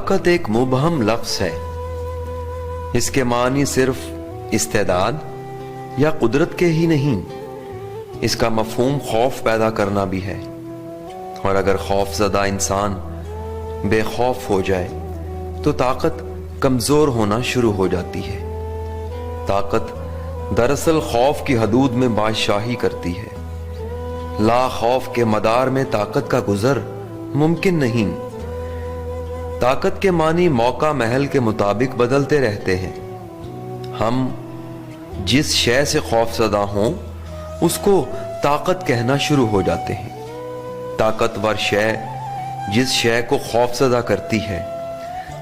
ताकत एक मुबहम लफ्ज है। इसके मानी सिर्फ इस्तेदाद या कुदरत के ही नहीं, इसका मफहूम खौफ पैदा करना भी है। और अगर खौफज़दा इंसान बेखौफ हो जाए तो ताकत कमज़ोर होना शुरू हो जाती है। ताकत दरअसल खौफ की हदूद में बादशाही करती है। ला खौफ के मदार में ताकत का गुजर मुमकिन नहीं। ताकत के मानी मौका महल के मुताबिक बदलते रहते हैं। हम जिस शय से खौफज़दा हों उसको ताकत कहना शुरू हो जाते हैं। ताकतवर शय जिस शय को खौफज़दा करती है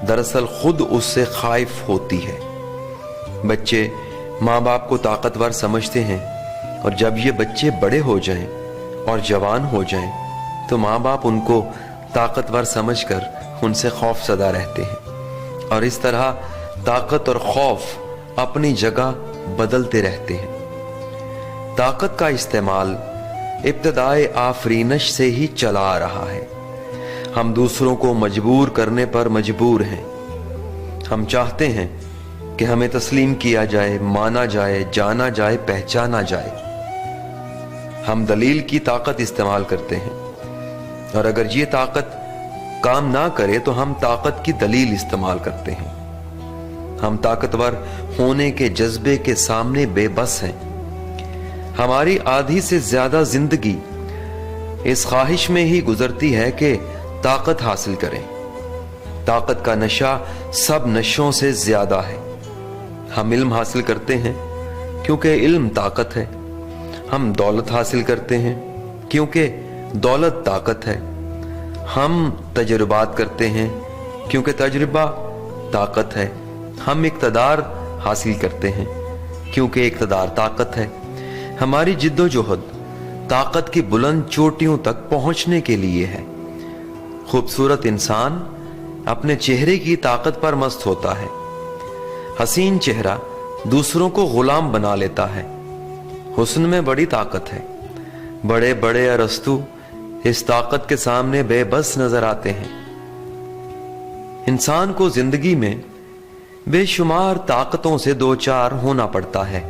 दरअसल खुद उससे खाइफ होती है। बच्चे माँ बाप को ताकतवर समझते हैं और जब ये बच्चे बड़े हो जाएं और जवान हो जाएं तो माँ बाप उनको ताकतवर समझकर उनसे खौफज़दा रहते हैं। और इस तरह ताकत और खौफ अपनी जगह बदलते रहते हैं। ताकत का इस्तेमाल इब्तिदाए आफरीनश से ही चला आ रहा है। हम दूसरों को मजबूर करने पर मजबूर हैं। हम चाहते हैं कि हमें तस्लीम किया जाए, माना जाए, जाना जाए, पहचाना जाए। हम दलील की ताकत इस्तेमाल करते हैं और अगर ये ताकत काम ना करे तो हम ताकत की दलील इस्तेमाल करते हैं। हम ताकतवर होने के जज्बे के सामने बेबस हैं। हमारी आधी से ज्यादा जिंदगी इस ख्वाहिश में ही गुजरती है कि ताकत हासिल करें। ताकत का नशा सब नशों से ज्यादा है। हम इल्म हासिल करते हैं क्योंकि इल्म ताकत है। हम दौलत हासिल करते हैं क्योंकि दौलत ताकत है। हम तजुर्बात करते हैं क्योंकि तजुर्बा ताकत है। हम इक़्तिदार हासिल करते हैं क्योंकि इक़्तिदार ताकत है। हमारी जिद्दोजहद ताकत की बुलंद चोटियों तक पहुंचने के लिए है। खूबसूरत इंसान अपने चेहरे की ताकत पर मस्त होता है। हसीन चेहरा दूसरों को गुलाम बना लेता है। हुस्न में बड़ी ताकत है। बड़े बड़े अरस्तु इस ताकत के सामने बेबस नजर आते हैं। इंसान को जिंदगी में बेशुमार ताकतों से दो चार होना पड़ता है,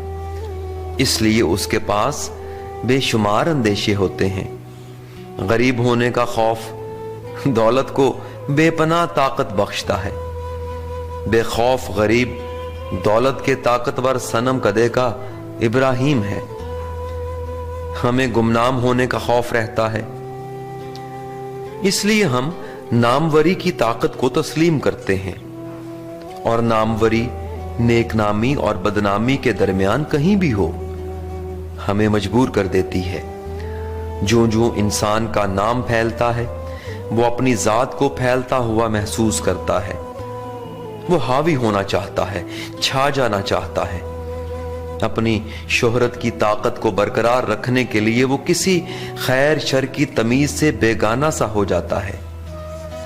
इसलिए उसके पास बेशुमार अंदेशे होते हैं। गरीब होने का खौफ दौलत को बेपनाह ताकत बख्शता है। बेखौफ गरीब दौलत के ताकतवर सनम कदे का इब्राहिम है। हमें गुमनाम होने का खौफ रहता है, इसलिए हम नामवरी की ताकत को तस्लीम करते हैं। और नामवरी नेकनामी और बदनामी के दरमियान कहीं भी हो हमें मजबूर कर देती है। जो जो इंसान का नाम फैलता है वो अपनी जात को फैलता हुआ महसूस करता है। वो हावी होना चाहता है, छा जाना चाहता है। अपनी शोहरत की ताकत को बरकरार रखने के लिए वो किसी खैर शर की तमीज से बेगाना सा हो जाता है।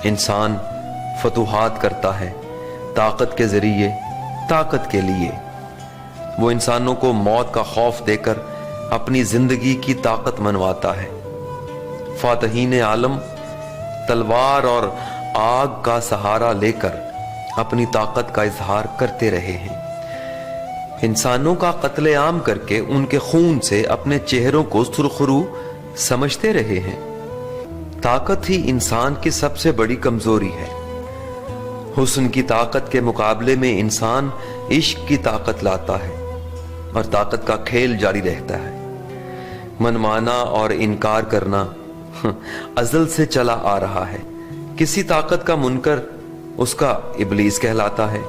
इंसान फतूहात करता है ताकत के जरिए, ताकत के लिए। वो इंसानों को मौत का खौफ देकर अपनी जिंदगी की ताकत मनवाता है। फातहीन आलम तलवार और आग का सहारा लेकर अपनी ताकत का इजहार करते रहे हैं। इंसानों का कत्लेआम करके उनके खून से अपने चेहरों को सुरखरू समझते रहे हैं। ताकत ही इंसान की सबसे बड़ी कमजोरी है। हुस्न की ताकत के मुकाबले में इंसान इश्क की ताकत लाता है और ताकत का खेल जारी रहता है। मनमाना और इनकार करना अज़ल से चला आ रहा है। किसी ताकत का मुनकर उसका इब्लीस कहलाता है।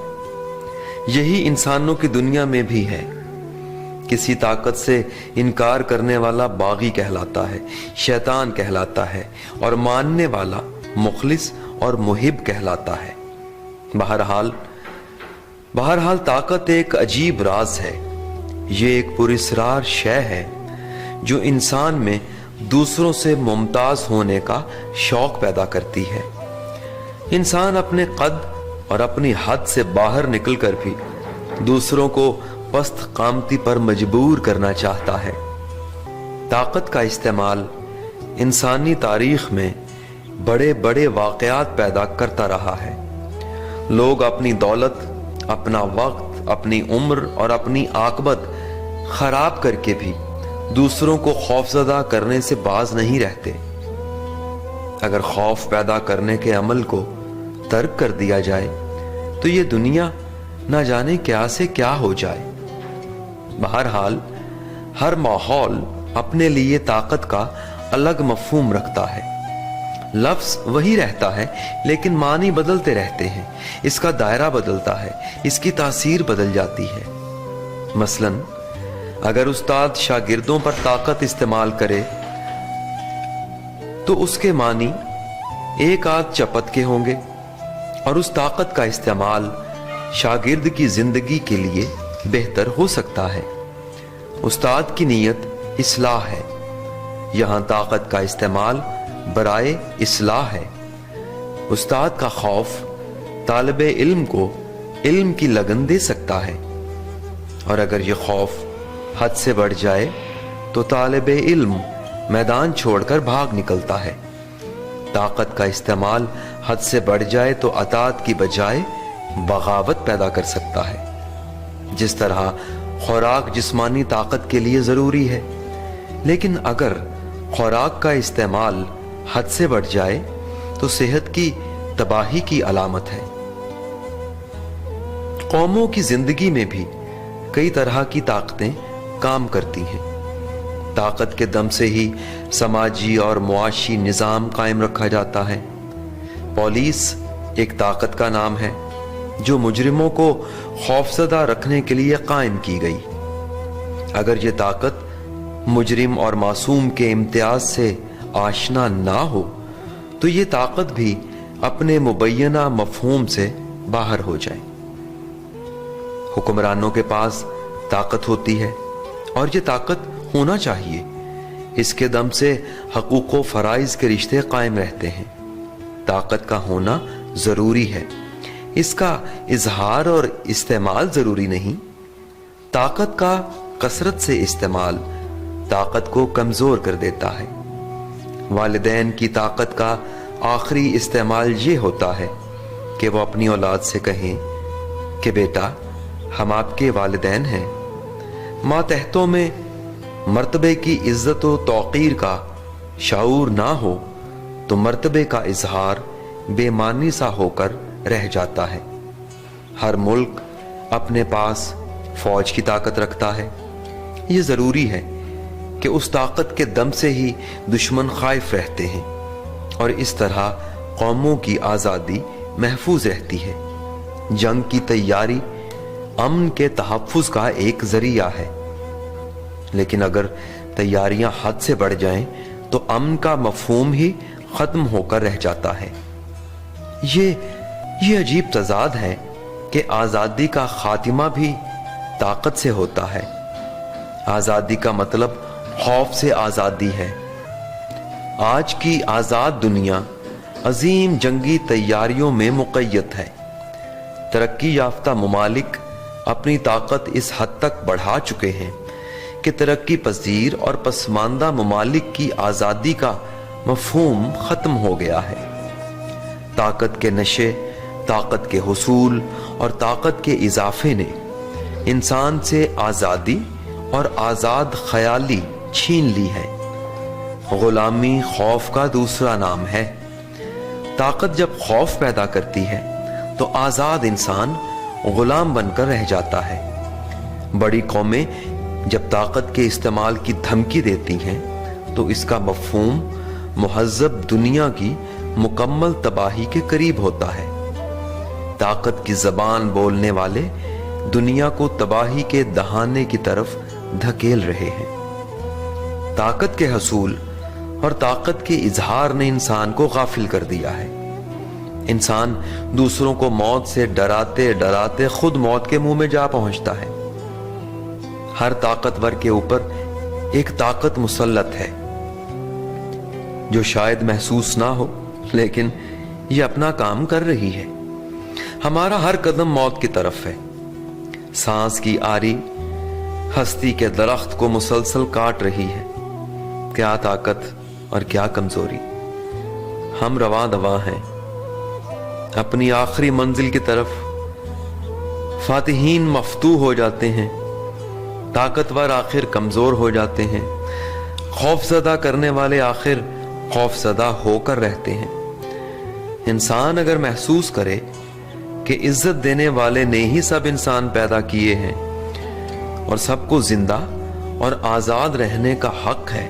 यही इंसानों की दुनिया में भी है। किसी ताकत से इनकार करने वाला बागी कहलाता है, शैतान कहलाता है और मानने वाला मुखलिस और मुहिब कहलाता है। बहरहाल ताकत एक अजीब राज है। ये एक पुरस्रार शय है जो इंसान में दूसरों से मुमताज होने का शौक पैदा करती है। इंसान अपने कद और अपनी हद से बाहर निकलकर भी दूसरों को पस्त कामती पर मजबूर करना चाहता है। ताकत का इस्तेमाल इंसानी तारीख में बड़े बड़े वाकयात पैदा करता रहा है लोग अपनी दौलत, अपना वक्त, अपनी उम्र और अपनी आकबत खराब करके भी दूसरों को खौफजदा करने से बाज नहीं रहते। अगर खौफ पैदा करने के अमल को तर्क कर दिया जाए तो ये दुनिया ना जाने क्या से क्या हो जाए। बहरहाल हर माहौल अपने लिए ताकत का अलग मफहूम रखता है। लफ्ज वही रहता है लेकिन मानी बदलते रहते हैं, इसका दायरा बदलता है, इसकी तासीर बदल जाती है। मसलन अगर उस्ताद शागिर्दों पर ताकत इस्तेमाल करे तो उसके मानी एक आध चपत के होंगे और उस ताकत का इस्तेमाल शागिर्द की जिंदगी के लिए बेहतर हो सकता है। उस्ताद की नीयत इस्लाह है, यहां ताकत का इस्तेमाल बराए इस्लाह है। उस्ताद का खौफ तालिबे इल्म को इल्म की लगन दे सकता है और अगर ये खौफ हद से बढ़ जाए तो तालिबे इल्म मैदान छोड़कर भाग निकलता है। ताकत का इस्तेमाल हद से बढ़ जाए तो अतात की बजाय बगावत पैदा कर सकता है। जिस तरह खुराक जिस्मानी ताकत के लिए जरूरी है, लेकिन अगर खुराक का इस्तेमाल हद से बढ़ जाए तो सेहत की तबाही की अलामत है। कौमों की जिंदगी में भी कई तरह की ताकतें काम करती हैं। ताकत के दम से ही समाजी और मुआशी निजाम कायम रखा जाता है। पुलिस एक ताकत का नाम है जो मुजरिमों को खौफजदा रखने के लिए कायम की गई। अगर ये ताकत मुजरिम और मासूम के इम्तियाज से आशना ना हो तो ये ताकत भी अपने मुबैना मफहूम से बाहर हो जाए। हुक्मरानों के पास ताकत होती है और ये ताकत होना चाहिए। इसके दम से हकूक़ व फ़राइज़ के रिश्ते कायम रहते हैं। ताकत का होना ज़रूरी है, इसका इजहार और इस्तेमाल ज़रूरी नहीं। ताकत का कसरत से इस्तेमाल ताकत को कमज़ोर कर देता है। वालिदैन की ताकत का आखिरी इस्तेमाल ये होता है कि वो अपनी औलाद से कहें कि बेटा हम आपके वालिदैन हैं। मातहतों में मर्तबे की इज्जत व तौक़ीर का शाऊर ना हो तो मर्तबे का इजहार बेमानी सा होकर रह जाता है। हर मुल्क अपने पास फौज की ताकत रखता है। ये ज़रूरी है कि उस ताकत के दम से ही दुश्मन खाइफ रहते हैं और इस तरह कौमों की आज़ादी महफूज रहती है। जंग की तैयारी अमन के तहफ़्फ़ुज़ का एक ज़रिया है, लेकिन अगर तैयारियां हद से बढ़ जाएं तो अमन का मफहूम ही ख़त्म होकर रह जाता है। ये अजीब तज़ाद है कि आज़ादी का खातिमा भी ताकत से होता है। आज़ादी का मतलब खौफ से आज़ादी है। आज की आज़ाद दुनिया अजीम जंगी तैयारियों में मुक़य्यद है। तरक्की याफ्ता मुमालिक अपनी ताकत इस हद तक बढ़ा चुके हैं कि तरक्की पजीर और पसमानदा मुमालिक की आज़ादी का मफहूम ख़त्म हो गया है। ताकत के नशे, ताकत के हुसूल और ताकत के इजाफे ने इंसान से आज़ादी और आज़ाद ख्याली छीन ली है। गुलामी खौफ का दूसरा नाम है। ताकत जब खौफ पैदा करती है तो आज़ाद इंसान गुलाम बनकर रह जाता है। बड़ी कौमें जब ताकत के इस्तेमाल की धमकी देती हैं तो इसका मफहूम मुहज़्ज़ब दुनिया की मुकम्मल तबाही के करीब होता है। ताकत की ज़बान बोलने वाले दुनिया को तबाही के दहाने की तरफ धकेल रहे हैं। ताकत के हसूल और ताकत के इजहार ने इंसान को गाफिल कर दिया है। इंसान दूसरों को मौत से डराते डराते खुद मौत के मुंह में जा पहुंचता है। हर ताकतवर के ऊपर एक ताकत मुसल्लत है जो शायद महसूस ना हो, लेकिन ये अपना काम कर रही है। हमारा हर कदम मौत की तरफ है। सांस की आरी हस्ती के दरख्त को मुसलसल काट रही है। क्या ताकत और क्या कमजोरी। हम रवां दवा हैं। अपनी आखिरी मंजिल की तरफ फातिहीन मफ्तूह हो जाते हैं, ताकतवर आखिर कमजोर हो जाते हैं, खौफजदा करने वाले आखिर खौफजदा होकर रहते हैं। इंसान अगर महसूस करे कि इज्जत देने वाले ने ही सब इंसान पैदा किए हैं और सबको जिंदा और आजाद रहने का हक है,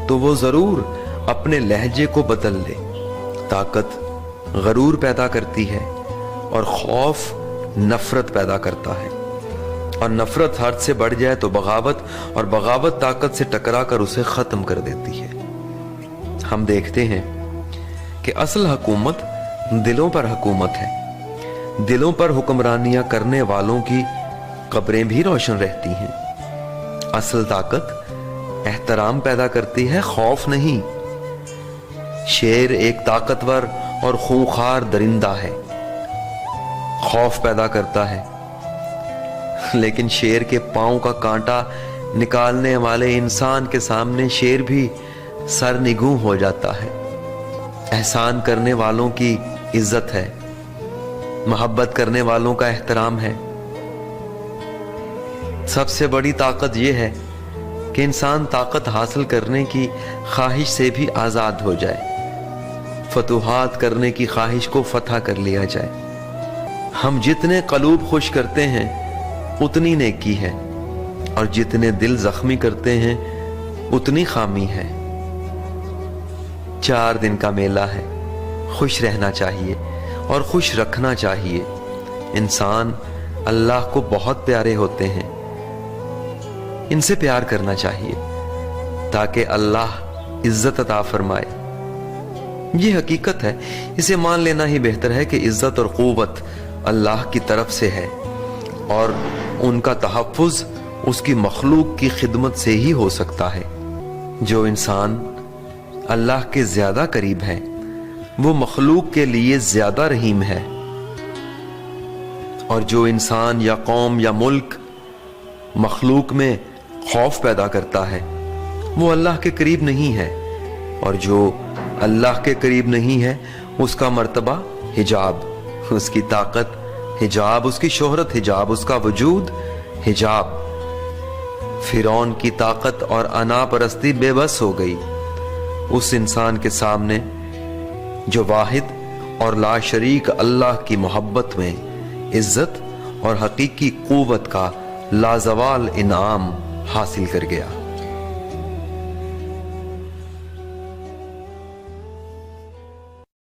तो वो जरूर अपने लहजे को बदल ले। ताकत गरूर पैदा करती है और खौफ नफरत पैदा करता है, और नफरत हद से बढ़ जाए तो बगावत, और बगावत ताकत से टकरा कर उसे खत्म कर देती है। हम देखते हैं कि असल हुकूमत दिलों पर हुकूमत है। दिलों पर हुक्मरानियां करने वालों की कब्रें भी रोशन रहती हैं। असल ताकत एहतराम पैदा करती है, खौफ नहीं। शेर एक ताकतवर और खूंखार दरिंदा है, खौफ पैदा करता है, लेकिन शेर के पांव का कांटा निकालने वाले इंसान के सामने शेर भी सरनिगू हो जाता है। एहसान करने वालों की इज्जत है, मोहब्बत करने वालों का एहतराम है। सबसे बड़ी ताकत यह है कि इंसान ताकत हासिल करने की ख्वाहिश से भी आजाद हो जाए, फतूहात करने की ख्वाहिश को फतह कर लिया जाए। हम जितने कलूब खुश करते हैं उतनी नेकी है, और जितने दिल जख्मी करते हैं उतनी खामी है। 4 दिन का मेला है, खुश रहना चाहिए और खुश रखना चाहिए। इंसान अल्लाह को बहुत प्यारे होते हैं, इनसे प्यार करना चाहिए ताकि अल्लाह इज्जत अता फरमाए। ये हकीकत है, इसे मान लेना ही बेहतर है कि इज्जत और क़ुव्वत अल्लाह की तरफ से है, और उनका तहफ़्फ़ुज़ उसकी मखलूक की खिदमत से ही हो सकता है। जो इंसान अल्लाह के ज्यादा करीब है वो मखलूक के लिए ज्यादा रहीम है, और जो इंसान या कौम या मुल्क मखलूक में खौफ पैदा करता है वो अल्लाह के करीब नहीं है, और जो अल्लाह के करीब नहीं है उसका मर्तबा हिजाब, उसकी ताकत हिजाब, उसकी शोहरत हिजाब, उसका वजूद हिजाब। फिरौन की ताकत और अना परस्ती बेबस हो गई उस इंसान के सामने जो वाहिद और लाशरीक अल्लाह की मोहब्बत में इज्जत और हकीकी क़ुव्वत का लाजवाल इनाम हासिल कर गया।